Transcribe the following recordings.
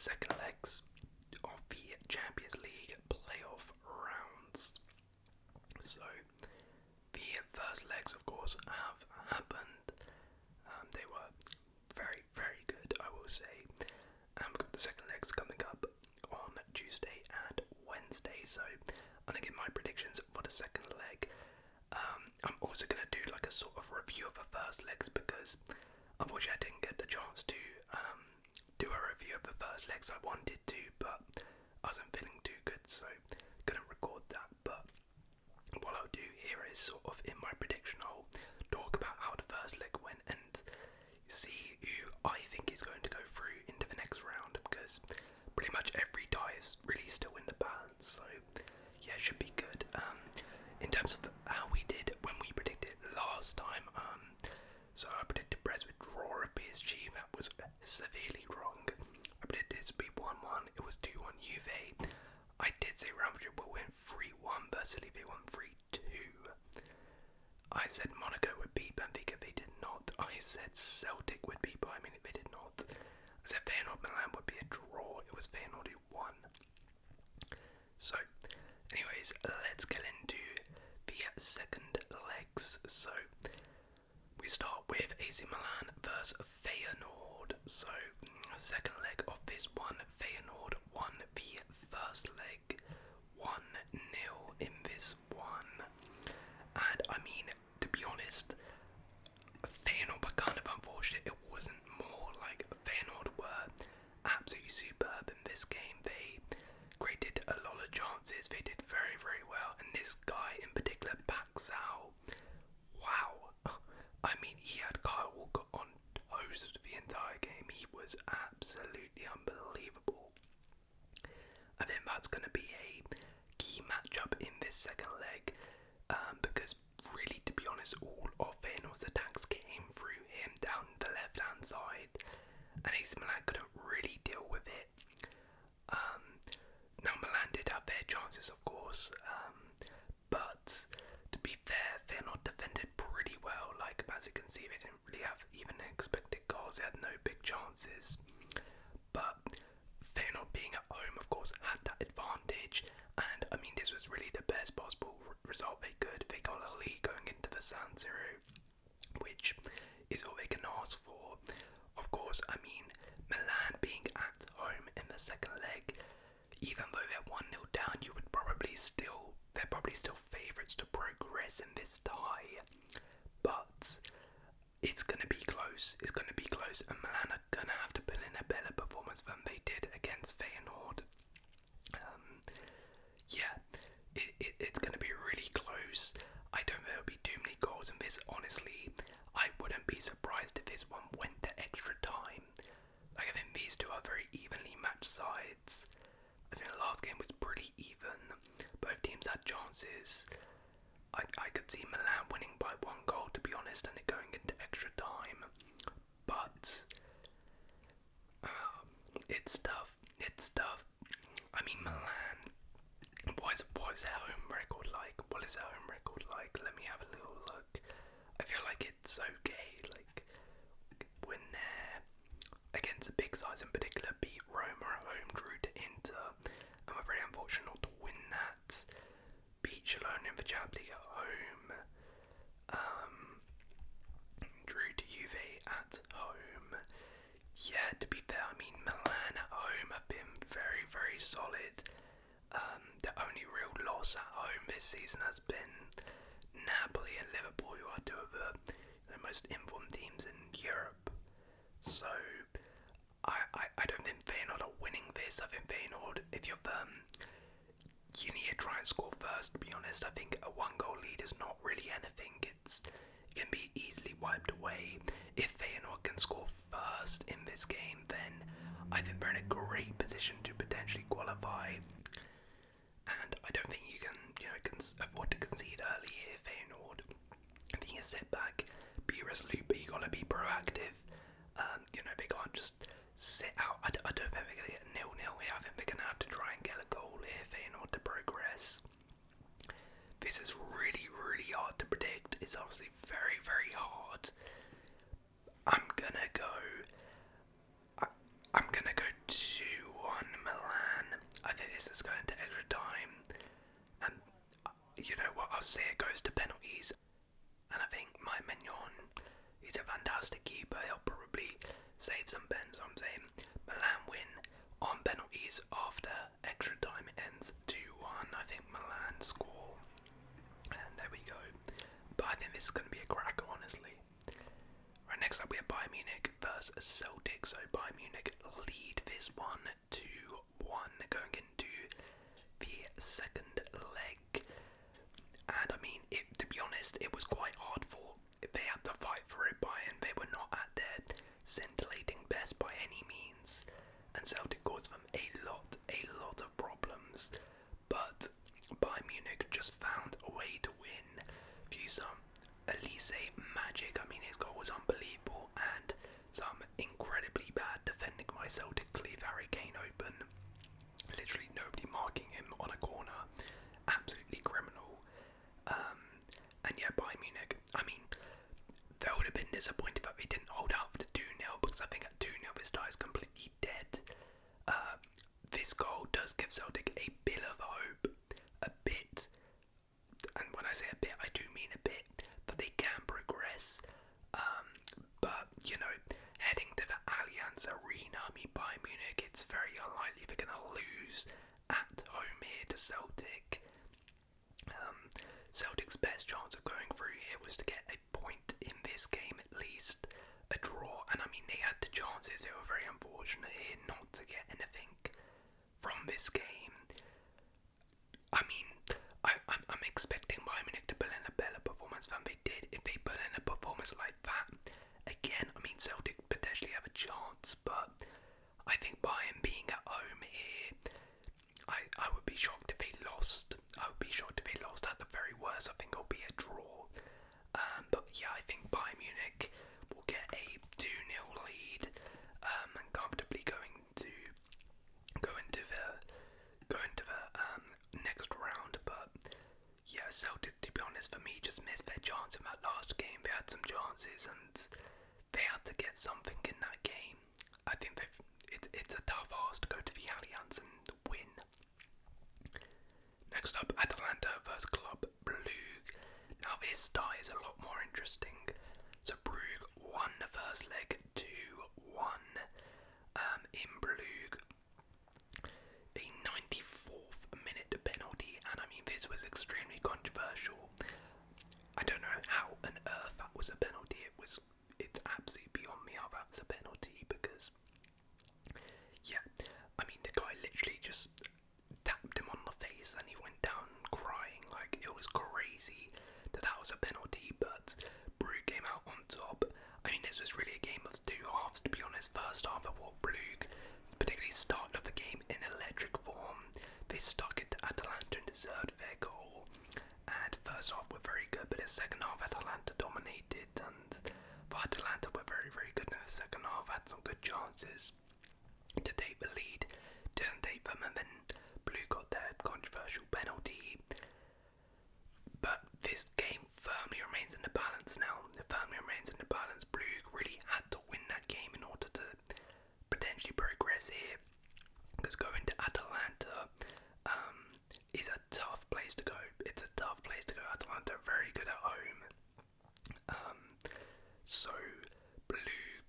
second legs of the Champions League playoff rounds. So, the first legs, of course, have happened. They were very, very good, I will say. We've got the second legs coming up on Tuesday and Wednesday, so I'm going to give my predictions for the second leg. I'm also going to do like a sort of review of the first legs because unfortunately I didn't get the chance to do a review of the first legs. I wanted to, but I wasn't feeling too good, so couldn't record that. But what I'll do here is sort of in my prediction I'll talk about how the first leg went and see who I think is going to go through into the next round, because pretty much every die is really still in the balance, so yeah, it should be good. In terms of how we did when we predicted last time, so I predicted Brest would draw at PSG. That was severely wrong. I predicted it to be 1-1, it was 2-1 Juve. I did say Real Madrid will win 3-1, but Celtic won 3-2. I said Monaco would beat Benfica, they did not. I said Celtic would beat Bayern Munich, they did not. I said Feyenoord Milan would be a draw, it was Feyenoord who won. So, anyways, let's get into the second legs. So, we start with AC Milan versus Feyenoord. So, second leg of this one, Feyenoord won the first leg 1-0 in this one. And I mean, to be honest, Feyenoord were kind of unfortunate. It wasn't more like Feyenoord were absolutely superb in this game. They created a lot of chances. They did very, very well. And this guy in particular, Paxao, wow. I mean, he had Kyle Walker on toast the entire game. He was absolutely unbelievable. I think that's going to be a key matchup in this second leg, because really, to be honest, all of Feyenoord's attacks came through him down the left-hand side, and AC Milan couldn't really deal with it. Now Milan did have their chances, of course, but to be fair, Feyenoord defended pretty well. Like, as you can see, they didn't really have even expected goals. They had no big chances, but Feyenoord being at home, of course, had that advantage. And I mean, this was really the best possible result they could. They got a lead going into the San Siro, which is all they can ask for. Of course, I mean, Milan being at home in the second leg, even though they're 1-0 down, they're probably still favourites to progress in this tie. But it's going to be close. It's going to be close, and Milan are going to have to put in a better performance than they did against Feyenoord. It's going to be really close. I don't think there'll be too many goals in this. Honestly, I wouldn't be surprised if this one went to extra time. Like, I think these two are very evenly matched sides. I think the last game was pretty even. Both teams had chances. I could see Milan winning by 1 goal, to be honest, and it going into extra time. But it's tough. It's tough. I mean, Milan. What is their home record like? What is their home record like? Let me have a little look. I feel like it's okay. Like, win there against the big sides in particular, beat Roma at home, drew to Inter, and we're very unfortunate not to win that. Beat Cologne in the Champions League at home. Drew to Juve at home. Yeah, to be fair, I mean, Milan at home have been very, very solid. The only real loss at home this season has been Napoli and Liverpool, who are two of the most informed teams in Europe. So I don't think Feyenoord are winning this. I think Feyenoord, if you're you need to try and score first, to be honest. I think a 1-goal lead is not really anything. It can be easily wiped away. If Feyenoord can score first in this game, then I think they're in a great position to potentially qualify. And I don't think you can afford to concede early here, Feyenoord. I think you sit back, be resolute, but you gotta be proactive. They can't just sit out. I don't think they're gonna get 0-0 here. I think they're gonna have to try and get a goal here, Feyenoord, to progress. This is really, really hard to predict. It's obviously very, very hard. I'm gonna go 2-1 must say it goes to penalties. And I think my Mignon is a fantastic keeper. He'll probably save some pens. I'm saying Milan win on penalties after extra time. It ends 2-1. I think Milan score. And there we go. But I think this is going to be a cracker, honestly. Right, next up we have Bayern Munich versus Celtic. So Bayern Munich lead this one 2-1 going into the second leg. And I mean, to be honest, it was quite hard for. They had to fight for it. Bayern, they were not at their scintillating best by any means, and Celtic caused them a lot of problems. But Bayern Munich just found a way to win. View some Elise magic. I mean, his goal was unbelievable, and some incredibly bad defending by Celtic to leave Harry Kane open. Literally nobody marking him on a corner. Absolutely criminal. And yeah, Bayern Munich, I mean, they would have been disappointed that they didn't hold out for the 2-0, because I think at 2-0 this tie is completely dead. This goal does give Celtic a bit of hope, a bit, and when I say a bit, I do mean a bit, that they can progress. But, you know, heading to the Allianz Arena, I mean, Bayern Munich, it's very unlikely they're going to lose at home here to Celtic. Celtic's best chance of going through here was to get a point in this game, at least a draw, and I mean they had the chances. They were very unfortunate here not to get anything from this game. I mean, I'm expecting Bayern Munich to put in a better performance than they did. If they put in a performance like that again, I mean Celtic potentially have a chance, but I think Bayern being at home here, I would be shocked if they lost. I would be shocked if they lost. At the very worst, I think it'll be a draw. But yeah, I think Bayern Munich will get a 2-0 lead, and comfortably go into the next round. But yeah, Celtic, to be honest, for me, just missed their chance in that last game. They had some chances and they had to get something in that game. I think it's a tough ask to go to the Allianz and win. Next up, Atalanta versus Club Brugge. Now this tie is a lot more interesting. So Brugge won the first leg 2-1 in Brugge. A 94th minute penalty, and I mean this was extremely controversial. I don't know how on earth that was a penalty. It's absolutely beyond me how that's a penalty, because yeah, I mean the guy literally just tapped him on the face and he went down crying. Like, it was crazy that was a penalty, but Brugge came out on top. I mean, this was really a game of two halves, to be honest. First half, I thought Brugge, particularly start of the game, in electric form. They stuck it to Atalanta and deserved their goal. And first half were very good, but the second half Atalanta dominated, and Atalanta were very, very good in the second half, had some good chances to take the lead, didn't take them, and then Blue got their controversial penalty. But this game firmly remains in the balance now. It firmly remains in the balance. Blue really had to win that game in order to potentially progress here, because going to Atalanta is a tough place to go. It's a tough place to go. Atalanta are very good at home. So Blue,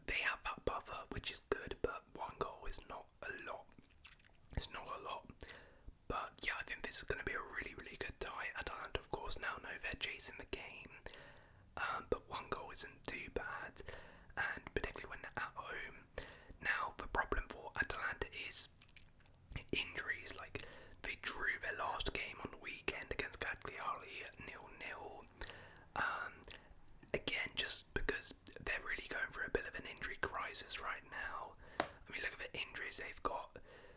they have that buffer, which is good, but one goal is not a lot. It's not a lot. But yeah, I think this is going to be a really, really good tie. Atalanta, of course, now know they're chasing the game. But one goal isn't too bad, and particularly when they're at home. Now, the problem for Atalanta is injuries. Like, they drew their last game on the weekend against Cagliari at 0-0. Again, just because they're really going through a bit of an injury crisis right now. I mean, look at the injuries they've got.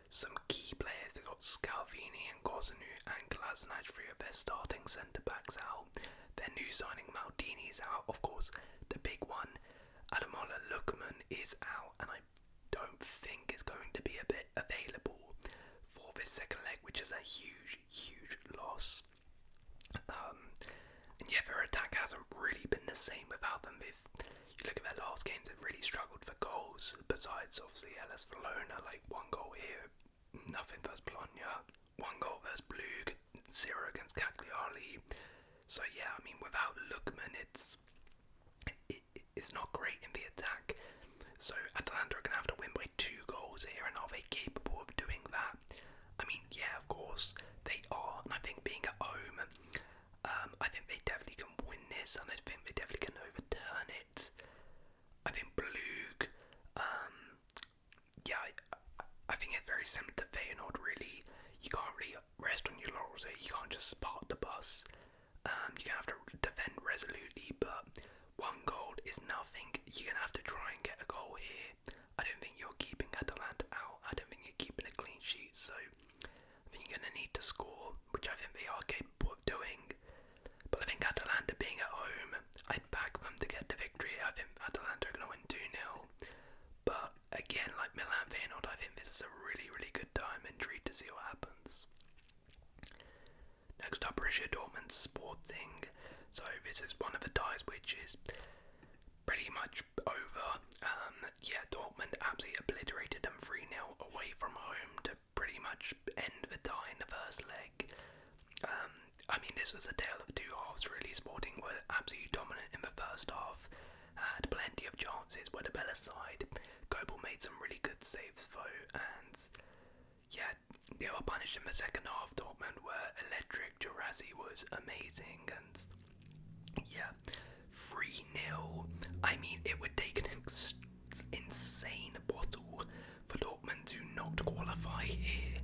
Some key players. They've got Scalvini and Gosenu and Glasnach, three of their starting centre-backs out. Their new signing Maldini's out. Of course, the big one, Ademola Lookman, is out, and I don't think is going to be a bit available for this second leg, which is a huge, huge loss. And yeah, their attack hasn't really been the same without them. If you look at their last games, they've really struggled for goals. Besides, obviously, LS Verona, like 1 goal here, nothing versus Bologna, 1 goal versus Brugge, 0 against Cagliari. So yeah, I mean, without Lookman, it's not great in the attack. So Atalanta are going to have to win by 2 goals here, and are they capable of doing that? I mean, yeah, of course they are, and I think being at home, I think they definitely can win this, and I think they definitely can overturn it. I think Brugge, yeah, I think it's very similar to Feyenoord, really. You can't really rest on your laurels here, you can't just park the bus. You're going to have to defend resolutely, but 1 goal is nothing. You're going to have to try and get a goal here. I don't think you're keeping Atalanta out. I don't think you're keeping a clean sheet, so I think you're going to need to score, which I think they are capable of doing. But I think Atalanta being at home, I back them to get the victory. I think Atalanta are going to win 2-0. But again, like Milan Feyenoord, I think this is a really, really good time. Intrigued to see what happens. Next up, Borussia Dortmund Sporting. So this is one of the ties which is pretty much over. Yeah, Dortmund absolutely obliterated them 3-0 away from home to pretty much end the tie in the first leg. I mean, this was a tale of 2 halves, really. Sporting were absolutely dominant in the first half, had plenty of chances, were the better side. Goebel made some really good saves though, and yeah, they were punished in the second half. Dortmund were electric, Girassi was amazing, and yeah, 3-0. I mean, it would take an insane bottle for Dortmund to not qualify here.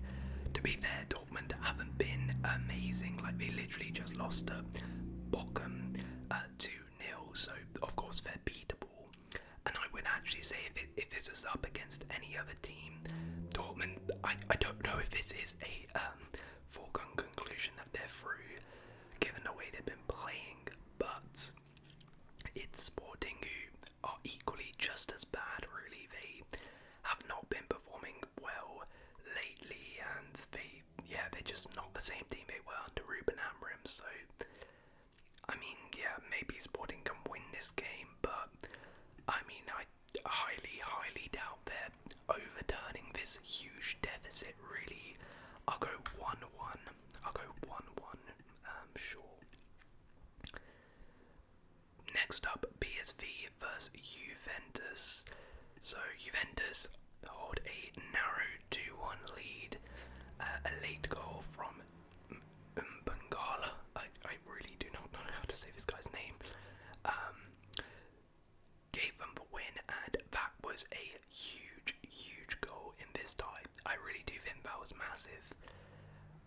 To be fair, Dortmund haven't been amazing. Like, they literally just lost to Bochum 2-0, so of course they're beatable. And I would actually say if this was up against any other team, Dortmund, I don't know if this is a foregone conclusion that they're through, given the way they've been playing, but it's Sporting who are equally just as bad, really. They have not been performing well lately, and they're just not the same team they were under Ruben Amorim, so I mean, yeah, maybe Sporting can win this game, but I mean, I highly doubt they're overturning this huge deficit, really. I'll go 1-1. Sure. Next up, PSV versus Juventus. So Juventus hold a narrow 2-1 lead. A late goal from Bengala. I really do not know how to say this guy's name. Gave them the win, and that was a huge goal in this tie. I really do think that was massive.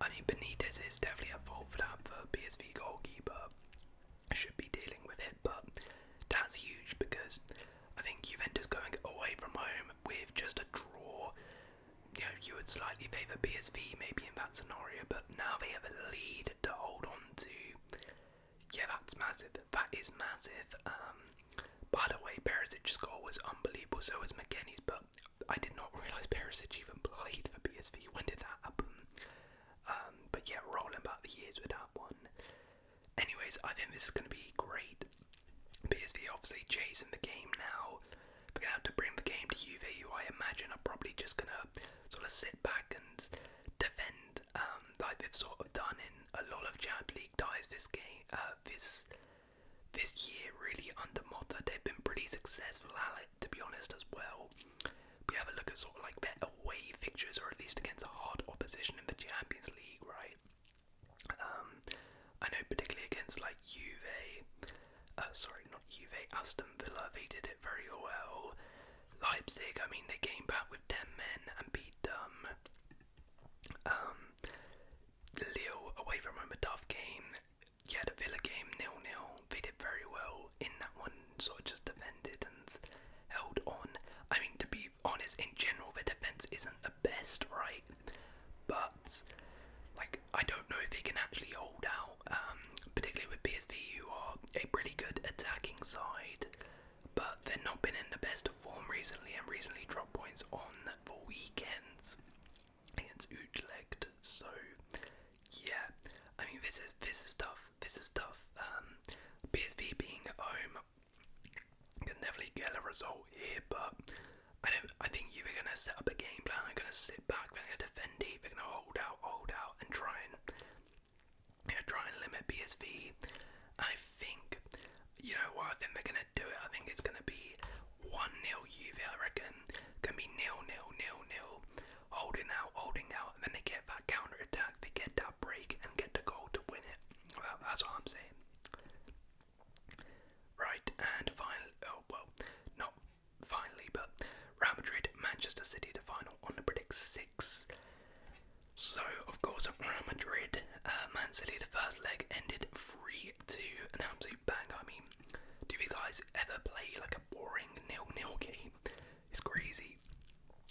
I mean, Benitez is definitely at fault for that. The PSV goalkeeper should be dealing with it, but that's huge because I think Juventus going away from home with just a draw, you know, you would slightly favour PSV maybe in that scenario, but now they have a lead to hold on to. Yeah, that's massive. That is massive. By the way, Perisic's goal was unbelievable, so was McKennie's, but I did not realise Perisic even played for PSV. When did that happen? But yeah, rolling back the years with that one. Anyways, I think this is going to be great. PSV obviously chasing the game now. We're going to have to bring the game to Juve, who I imagine are probably just going to sort of sit back and defend, like they've sort of done in a lot of Champions League ties this game, this year, really, under Motta. They've been pretty successful at it, to be honest, as well. We have a look at sort of like their away fixtures, or at least against a hard opposition in the Champions League, right? I know particularly against like Aston Villa, they did it very well. Leipzig, I mean, they came back with 10 men and beat them. Lille, away from home, a tough game. Yeah, the Villa game, 0-0. They did very well in that one, sort of just defended and held on. I mean, to be honest, in general, the defence isn't the best, right? But, like, I don't know if they can actually hold out, particularly with PSV, who are a pretty good attacking side, but they've not been in the best of form recently, and recently dropped points on the weekends against Utrecht. So yeah, I mean, this is tough. PSV being at home can definitely get a result here, but I think you're gonna set up a game plan. They're gonna sit back, they're gonna defend deep, they're gonna hold out, and try and limit PSV. PSV. I think, you know what, I think they're going to do it. I think it's going to be 1-0 Juve, I reckon. Going to be 0-0, 0-0. Holding out, and then they get that counter-attack, they get that break, and get the goal to win it. Well, that's what I'm saying. Right, and finally, not finally, but Real Madrid, Manchester City, the final on the Predict 6. So, of course, at Real Madrid, Man City, the first leg ended 3-2, an absolute bang. I mean, do you guys ever play like a boring 0-0 game? It's crazy.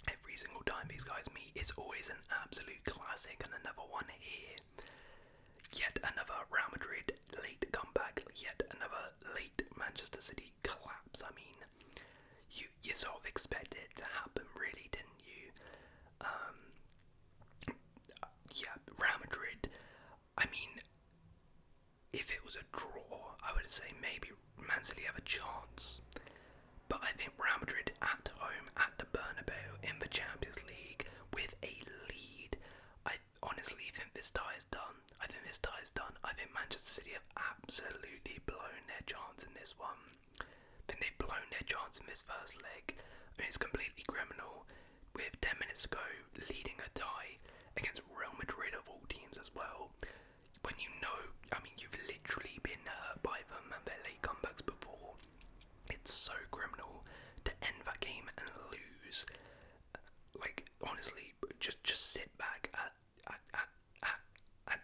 Every single time these guys meet, it's always an absolute classic, and another one here. Yet another Real Madrid late comeback, yet another late Manchester City collapse. I mean, you sort of expected it to happen, really, didn't you? Yeah, Real Madrid, I mean, if it was a draw, I would say maybe Man City have a chance. But I think Real Madrid at home at the Bernabeu in the Champions League with a lead, I honestly think this tie is done. I think Manchester City have absolutely blown their chance in this one. I think they've blown their chance in this first leg. I mean, it's completely criminal. With 10 minutes to go, leading a tie against Real Madrid of all teams as well. When you know, I mean, you've literally been hurt by them and their late comebacks before. It's so criminal to end that game and lose. Like, honestly, just sit back at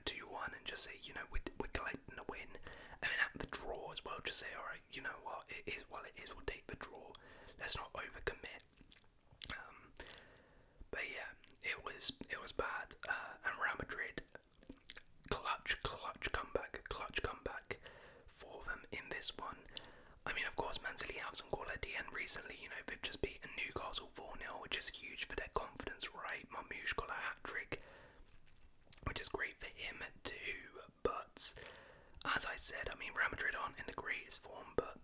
2-1 and just say, you know, we're collecting a win. And then at the draw as well, just say, alright, you know what, it is what it is, we'll take the draw. Let's not overcommit. But yeah, it was bad. And Real Madrid, clutch comeback for them in this one. I mean, of course, Man City have some quality, and recently, you know, they've just beaten Newcastle 4-0, which is huge for their confidence, right? Mamouche got a hat-trick, which is great for him too. But as I said, I mean, Real Madrid aren't in the greatest form, but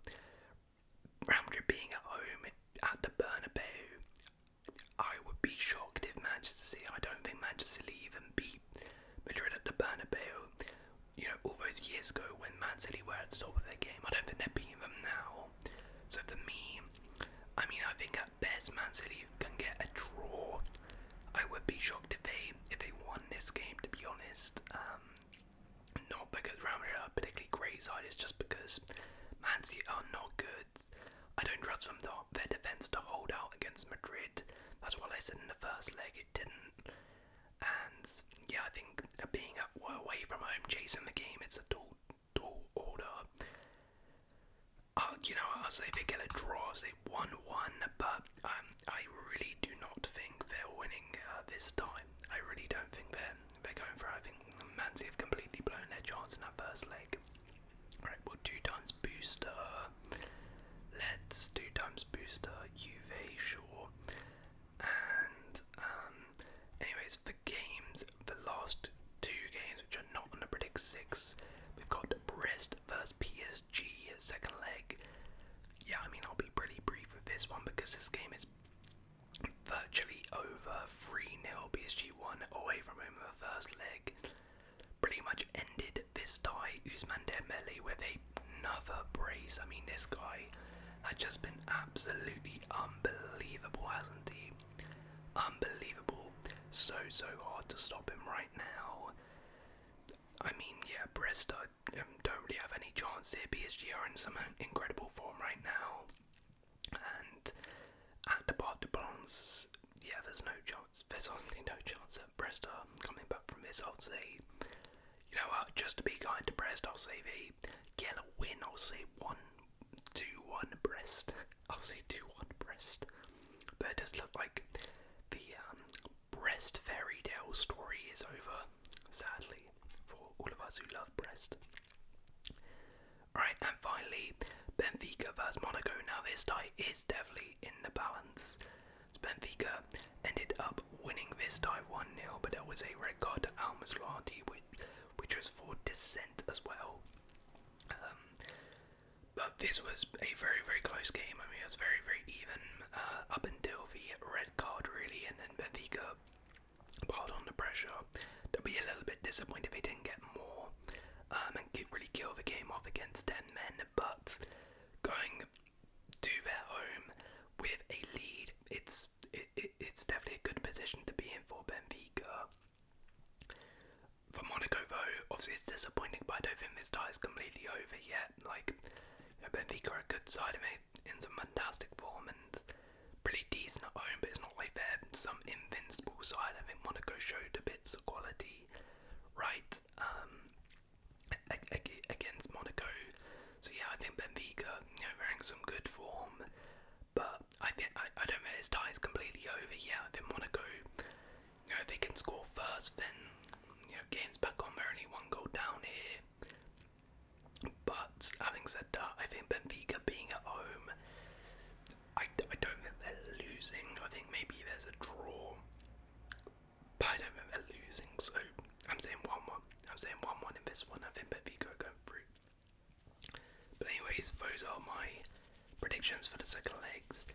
Real Madrid being at home at the Bernabeu, I would be shocked if Manchester City, I don't think Manchester City even beat Madrid at the Bernabeu, you know, all those years ago when Man City were at the top of their game. I don't think they're beating them now. So for me, I mean, I think at best Man City can get a draw. I would be shocked if they won this game, to be honest. Not because Real Madrid are a particularly great side, it's just because Man City are not good. I don't trust them, their defence to hold out against Madrid. That's what I said in the first leg, it didn't. And yeah, I think being away from home, chasing the game, it's a tall order. You know, I'll say they get a draw, I'll say 1-1, but I really do not think they're winning this time. I really don't think they're going for it. I think Man City have completely blown their chance in that first leg. Right, we'll 2 times booster. Let's 2 times booster, Juve, sure. And anyways, the games, the last 2 games which are not on the Predict 6, we've got Brest versus PSG, second leg. Yeah, I mean, I'll be pretty brief with this one because this game is virtually over. 3-0 PSG won away from home in the first leg. Pretty much ended this tie. Ousmane Dembele with another brace. I mean, this guy has just been absolutely unbelievable, hasn't he? Unbelievable. So hard to stop him right now. I mean, yeah, Brest don't really have any chance here. PSG are in some incredible form right now. And at the Parc des Princes, yeah, there's no chance. There's honestly no chance that Brest are coming back from this. I'll say, you know what, just to be kind to Brest, I'll say they get a win. I'll say 2-1 Brest. I'll say 2-1 Brest. But it does look like the Brest fairy tale story is over, sadly, for all of us who love Brest. Right, and finally, Benfica versus Monaco. Now this tie is definitely in the balance. Benfica ended up winning this tie 1-0, but there was a red card to Al-Maslati, which was for dissent as well. But this was a very, very close game. I mean, it was very, very even up until the red card, really, and then Benfica piled on the pressure. They'll be a little bit disappointed if they didn't get more. and really kill the game off against 10 men, but going to their home with a lead, it's definitely a good position to be in for Benfica. For Monaco though, obviously it's disappointing, but I don't think this tie is completely over yet. Like, Benfica are a good side of it, in some fantastic form and pretty decent at home, but it's not like they're some invincible side. I think Monaco showed a bits of quality, right, against Monaco. So yeah, I think Benfica, they're in some good form, but I don't think this tie is completely over yet. I think Monaco, if they can score first, then game's back on. They're only 1 goal down here. But having said that, I think Benfica being at home, I don't think they're losing. I think maybe there's a draw, but I don't think they're losing. So I'm saying 1-1. I'm saying 1-1 in this one. I think Benfica are going through. But anyways, those are my predictions for the second legs.